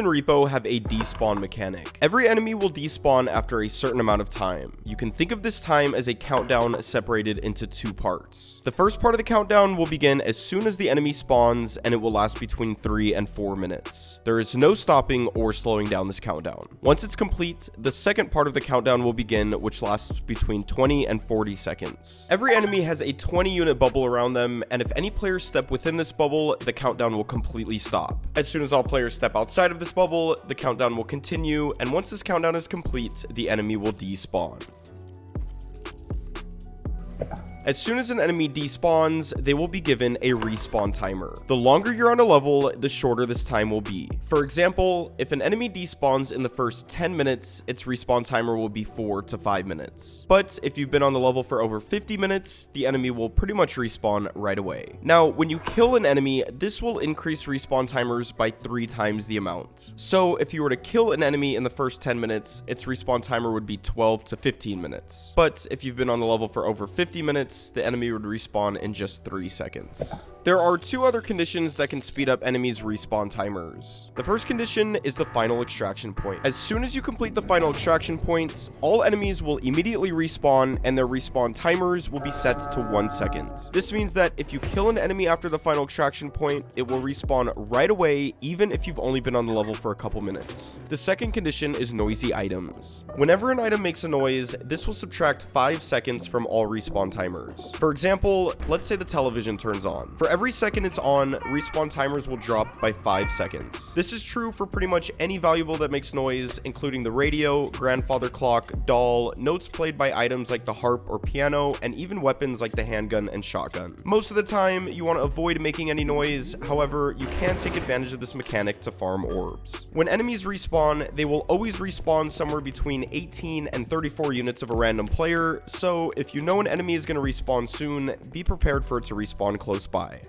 and REPO have a despawn mechanic. Every enemy will despawn after a certain amount of time. You can think of this time as a countdown separated into two parts. The first part of the countdown will begin as soon as the enemy spawns, and it will last between 3 and 4 minutes. There is no stopping or slowing down this countdown. Once it's complete, the second part of the countdown will begin, which lasts between 20 and 40 seconds. Every enemy has a 20 unit bubble around them, and if any players step within this bubble, the countdown will completely stop. As soon as all players step outside of this bubble, the countdown will continue, and once this countdown is complete, the enemy will despawn. As soon as an enemy despawns, they will be given a respawn timer. The longer you're on a level, the shorter this time will be. For example, if an enemy despawns in the first 10 minutes, its respawn timer will be 4 to 5 minutes. But if you've been on the level for over 50 minutes, the enemy will pretty much respawn right away. Now, when you kill an enemy, this will increase respawn timers by 3 times the amount. So if you were to kill an enemy in the first 10 minutes, its respawn timer would be 12 to 15 minutes. But if you've been on the level for over 50 minutes, the enemy would respawn in just 3 seconds. There are 2 other conditions that can speed up enemies' respawn timers. The first condition is the final extraction point. As soon as you complete the final extraction point, all enemies will immediately respawn, and their respawn timers will be set to 1 second. This means that if you kill an enemy after the final extraction point, it will respawn right away, even if you've only been on the level for a couple minutes. The second condition is noisy items. Whenever an item makes a noise, this will subtract 5 seconds from all respawn timers. For example, let's say the television turns on. For every second it's on, respawn timers will drop by 5 seconds. This is true for pretty much any valuable that makes noise, including the radio, grandfather clock, doll, notes played by items like the harp or piano, and even weapons like the handgun and shotgun. Most of the time, you want to avoid making any noise. However, you can take advantage of this mechanic to farm orbs. When enemies respawn, they will always respawn somewhere between 18 and 34 units of a random player, so if you know an enemy is going to respawn soon, be prepared for it to respawn close by.